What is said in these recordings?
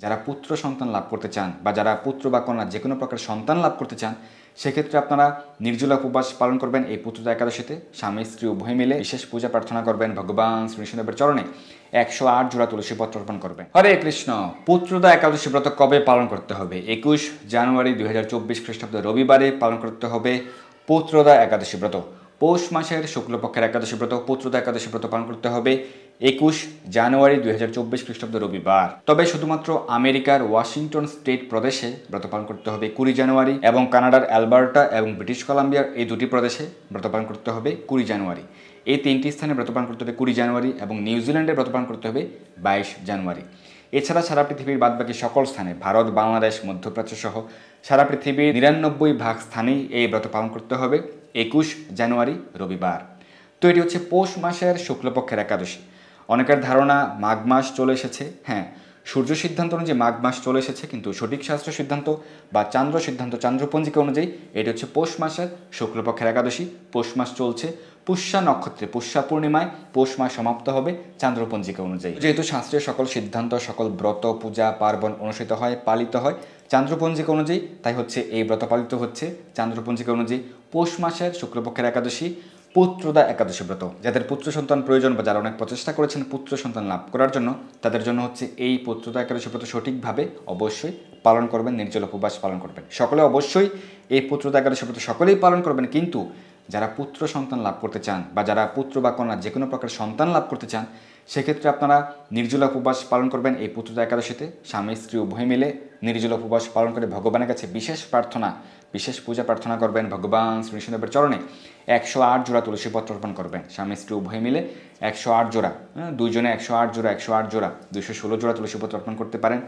যারা পুত্র সন্তান লাভ করতে চান বা যারা পুত্র বা কন্যা যে কোনো প্রকার সন্তান লাভ করতে চান সেক্ষেত্রে আপনারা নির্জলা উপবাস পালন করবেন এই পুত্রদা একাদশীতে। স্বামী স্ত্রী উভয় মিলে বিশেষ পূজা প্রার্থনা করবেন ভগবান শ্রী বিষ্ণুদেবের চরণে। 108 জোড়া তুলসী পত্র অর্পণ করবেন। হরে কৃষ্ণ। পুত্রদা একাদশী ব্রত কবে পালন করতে হবে? 21 জানুয়ারি 2024 খ্রিস্টাব্দ রবিবারে পালন করতে হবে পুত্রদা একাদশী ব্রত। পৌষ মাসের শুক্লপক্ষের একাদশী ব্রত পুত্রদা একাদশী ব্রত পালন করতে হবে 21 জানুয়ারি 2024 খ্রিস্টাব্দ রবিবার। তবে শুধুমাত্র আমেরিকার ওয়াশিংটন স্টেট প্রদেশে ব্রত পালন করতে হবে 20 জানুয়ারি এবং কানাডার অ্যালবার্টা এবং ব্রিটিশ কলাম্বিয়ার এই দুটি প্রদেশে ব্রত পালন করতে হবে 20 জানুয়ারি। এই তিনটি স্থানে ব্রত পালন করতে হবে 20 জানুয়ারি এবং নিউজিল্যান্ডে ব্রত পালন করতে হবে 22 জানুয়ারি। এছাড়া সারা পৃথিবীর বাদবাকি সকল স্থানে ভারত, বাংলাদেশ, মধ্যপ্রাচ্য সহ সারা পৃথিবীর 99 স্থানেই এই ব্রত পালন করতে হবে 21 জানুয়ারি রবিবার। তো এটি হচ্ছে পৌষ মাসের শুক্লপক্ষের একাদশী। অনেকের ধারণা মাঘ মাস চলে এসেছে। হ্যাঁ, সূর্য সিদ্ধান্ত অনুযায়ী মাঘ মাস চলে এসেছে, কিন্তু সঠিক শাস্ত্র সিদ্ধান্ত বা চান্দ্র সিদ্ধান্ত চান্দ্রপঞ্জিকা অনুযায়ী এটি হচ্ছে পৌষ মাসের শুক্লপক্ষের একাদশী। পৌষ মাস চলছে পুষ্যা নক্ষত্রে, পুষ্যা পূর্ণিমায় পৌষ মাস সমাপ্ত হবে চান্দ্রপঞ্জিকা অনুযায়ী। যেহেতু শাস্ত্রীয় সকল সিদ্ধান্ত, সকল ব্রত, পূজা পার্বণ অনুষ্ঠিত হয়, পালিত হয় চান্দ্রপঞ্জিকা অনুযায়ী, তাই হচ্ছে এই ব্রত পালিত হচ্ছে চান্দ্রপঞ্জিকা অনুযায়ী। পৌষ মাসের শুক্লপক্ষের একাদশী পুত্রদা একাদশী ব্রত। যাদের পুত্র সন্তান প্রয়োজন বা যারা অনেক প্রচেষ্টা করেছেন পুত্র সন্তান লাভ করার জন্য, তাদের জন্য হচ্ছে এই পুত্রদা একাদশী ব্রত সঠিকভাবে অবশ্যই পালন করবেন, নির্জল উপবাস পালন করবেন। সকলে অবশ্যই এই পুত্রদা একাদশী ব্রত সকলেই পালন করবেন, কিন্তু যারা পুত্র সন্তান লাভ করতে চান বা যারা পুত্র বা কন্যা যে কোনো প্রকার সন্তান লাভ করতে চান সেক্ষেত্রে আপনারা নির্জলা উপবাস পালন করবেন এই পুত্রদা একাদশীতে। স্বামী স্ত্রী উভয় মিলে নির্জলা উপবাস পালন করে ভগবানের কাছে বিশেষ প্রার্থনা, বিশেষ পূজা প্রার্থনা করবেন ভগবান শ্রী বিষ্ণুদেবের চরণে। 108 জোড়া তুলসী পত্র অর্পণ করবেন স্বামী স্ত্রী উভয় মিলে। 108 জোড়া, দুইজনে 108 জোড়া, 108 জোড়া 216 জোড়া তুলসী পত্র অর্পণ করতে পারেন।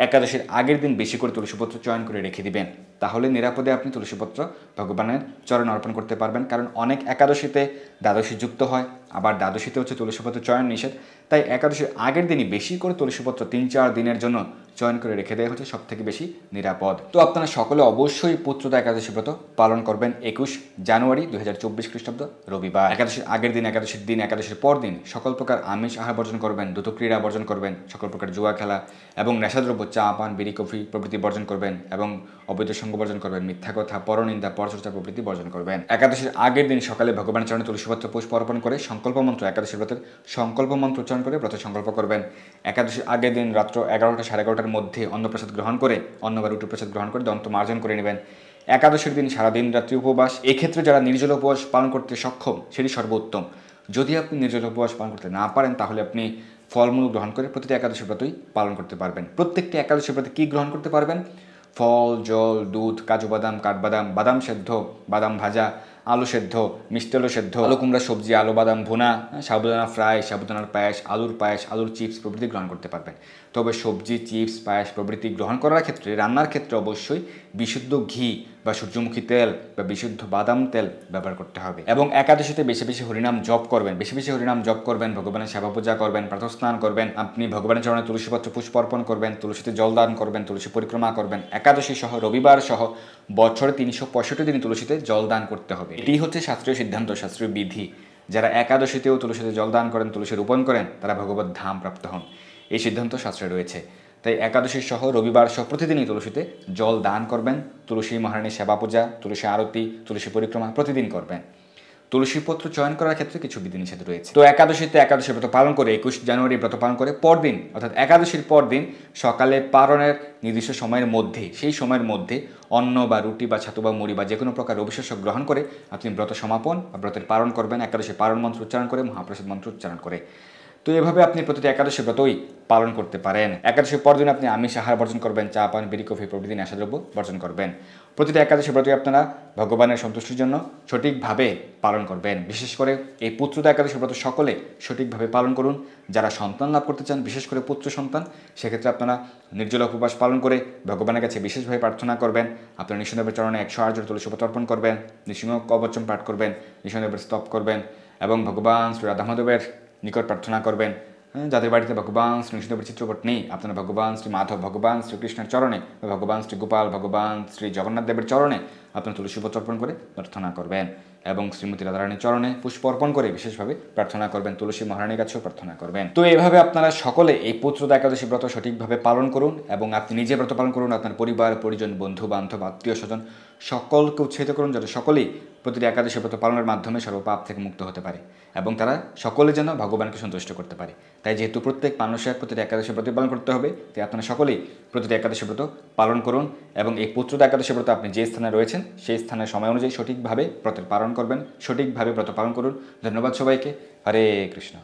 একাদশীর আগের দিন বেশি করে তুলসীপত্র চয়ন করে রেখে দিবেন, তাহলে নিরাপদে আপনি তুলসীপত্র ভগবানের চরণে অর্পণ করতে পারবেন। কারণ অনেক একাদশীতে দ্বাদশী যুক্ত হয়, আবার দ্বাদশীতে হচ্ছে তুলসীপত্র চয়ন নিষেধ। তাই একাদশীর আগের দিনই বেশি করে তুলসীপত্র 3-4 দিনের জন্য চয়ন করে রেখে দেওয়া হচ্ছে সব থেকে বেশি নিরাপদ। তো আপনারা সকলে অবশ্যই পুত্রদা একাদশী ব্রত পালন করবেন 21 জানুয়ারি 2024 খ্রিস্টাব্দ রবিবার। একাদশীর আগের দিন, একাদশীর দিন, একাদশীর পর দিন সকল প্রকার আমিষ আহার বর্জন করবেন, দ্রুতক্রীড়া বর্জন করবেন, সকল প্রকার জুয়া খেলা এবং নেশাদ্রব্য চা পান, বিড়ি, কফি প্রভৃতি বর্জন করবেন এবং অবৈধ সঙ্গ বর্জন করবেন, মিথ্যা কথা, পরনিন্দা, পরচর্চা প্রভৃতি বর্জন করবেন। একাদশীর আগের দিন সকালে ভগবানের চরণে তুলসীপত্র পুষ্প অর্পণ করে সংকল্প মন্ত্র, একাদশী ব্রতের সংকল্প মন্ত্র উচ্চারণ করে ব্রত সংকল্প করবেন। একাদশীর আগের দিন রাত্র 11টা 11:30টার মধ্যে অন্নপ্রসাদ গ্রহণ করে, অন্ন বা রুটি প্রসাদ গ্রহণ করে দন্ত মার্জন করে নেবেন। একাদশীর দিন সারাদিন রাত্রি উপবাস। এক্ষেত্রে যারা নির্জল উপবাস পালন করতে সক্ষম সেটি সর্বোত্তম। যদি আপনি নির্জল উপবাস পালন করতে না পারেন তাহলে আপনি ফলমূল গ্রহণ করে প্রতিটি একাদশী ব্রতই পালন করতে পারবেন। প্রত্যেকটি একাদশী ব্রতে কী গ্রহণ করতে পারবেন? ফল, জল, দুধ, কাজু বাদাম, কাঠবাদাম, বাদাম সেদ্ধ, বাদাম ভাজা, আলু সেদ্ধ, মিষ্টি আলু সেদ্ধ, আলু কুমড়া সবজি, আলু বাদাম ভুনা, সাবুদানা ফ্রাই, সাবুদানার পায়েস, আলুর পায়েস, আলুর চিপস প্রভৃতি গ্রহণ করতে পারবেন। তবে সবজি, চিপস, পায়েস প্রভৃতি গ্রহণ করার ক্ষেত্রে, রান্নার ক্ষেত্রে অবশ্যই বিশুদ্ধ ঘি বা সূর্যমুখী তেল বা বিশুদ্ধ বাদাম তেল ব্যবহার করতে হবে। এবং একাদশীতে বেশি বেশি হরিনাম জপ করবেন, বেশি বেশি হরিনাম জপ করবেন, ভগবানের সেবা পূজা করবেন, প্রাতঃস্নান করবেন, আপনি ভগবানের চরণে তুলসীপত্র পুষ্প অর্পণ করবেন, তুলসীতে জল দান করবেন, তুলসী পরিক্রমা করবেন। একাদশী সহ রবিবার সহ বছরে 365 দিন তুলসীতে জল দান করতে হবে। এটি হচ্ছে শাস্ত্রীয় সিদ্ধান্ত, শাস্ত্রীয় বিধি। যারা একাদশীতেও তুলসীতে জল দান করেন, তুলসী রোপণ করেন, তারা ভগবত ধাম প্রাপ্ত হন। এই সিদ্ধান্ত শাস্ত্রে রয়েছে। তাই একাদশী সহ রবিবার সহ প্রতিদিনই তুলসীতে জল দান করবেন, তুলসী মহারানীর সেবা পূজা, তুলসী আরতি, তুলসী পরিক্রমা প্রতিদিন করবেন। তুলসীপত্র চয়ন করার ক্ষেত্রে কিছু বিধিনিষেধ রয়েছে। তো একাদশীতে একাদশী ব্রত পালন করে 21 জানুয়ারি ব্রত পালন করে পরদিন অর্থাৎ একাদশীর পরদিন সকালে পারণের নির্দিষ্ট সময়ের মধ্যে, সেই সময়ের মধ্যে অন্ন বা রুটি বা ছাতু বা মুড়ি বা যে কোনো প্রকার অবিশ্বাস্য গ্রহণ করে আপনি ব্রত সমাপন বা ব্রতের পালন করবেন, একাদশী পালন মন্ত্র উচ্চারণ করে, মহাপ্রসাদ মন্ত্র উচ্চারণ করে। তো এভাবে আপনি প্রতিটি একাদশী ব্রতই পালন করতে পারেন। একাদশীর পরদিন আপনি আমিষ আহার বর্জন করবেন, চা পান, বিড়ি, কফি প্রভৃতি নেশাদ্রব্য বর্জন করবেন। প্রতিটি একাদশী ব্রতই আপনারা ভগবানের সন্তুষ্টির জন্য সঠিকভাবে পালন করবেন। বিশেষ করে এই পুত্রদা একাদশী ব্রত সকলে সঠিকভাবে পালন করুন। যারা সন্তান লাভ করতে চান, বিশেষ করে পুত্র সন্তান, সেক্ষেত্রে আপনারা নির্জলা উপবাস পালন করে ভগবানের কাছে বিশেষভাবে প্রার্থনা করবেন। আপনারা নৃসিংহদেবের চরণে 108 জোড়া তুলসীপত্র অর্পণ করবেন, নৃসিংহ কবচম পাঠ করবেন, নৃসিংহদেবের স্তব করবেন এবং ভগবান শ্রী রাধামাধবের নিকট প্রার্থনা করবেন। যাদের বাড়িতে ভগবান শ্রী নৃসিংহদেবের চিত্রপট নেই, আপনারা ভগবান শ্রী মাধব, ভগবান শ্রীকৃষ্ণের চরণে, ভগবান শ্রী গোপাল, ভগবান শ্রী জগন্নাথ দেবের চরণে আপনারা তুলসীপত্র অর্পণ করে প্রার্থনা করবেন। এবং শ্রীমতী রাধারানীর চরণে পুষ্প অর্পণ করে বিশেষভাবে প্রার্থনা করবেন, তুলসী মহারানীর কাছেও প্রার্থনা করবেন। তো এইভাবে আপনারা সকলে এই পুত্রদা একাদশী ব্রত সঠিকভাবে পালন করুন এবং আপনি নিজে ব্রত পালন করুন, আপনার পরিবার পরিজন বন্ধু বান্ধব আত্মীয় স্বজন সকলকে উৎসাহিত করুন যাতে সকলেই প্রতিটি একাদশী ব্রত পালনের মাধ্যমে সর্বপাপ থেকে মুক্ত হতে পারে এবং তারা সকলে যেন ভগবানকে সন্তুষ্ট করতে পারে। তাই যেহেতু প্রত্যেক মানুষের প্রতিটি একাদশী ব্রত পালন করতে হবে, তাই আপনারা সকলেই প্রতিটি একাদশী ব্রত পালন করুন এবং এই পুত্রদা একাদশী ব্রত আপনি যে স্থানে রয়েছেন সেই স্থানের সময় অনুযায়ী সঠিকভাবে ব্রতের পালন করবেন, সঠিকভাবে ব্রত পালন করুন। ধন্যবাদ সবাইকে। হরে কৃষ্ণ।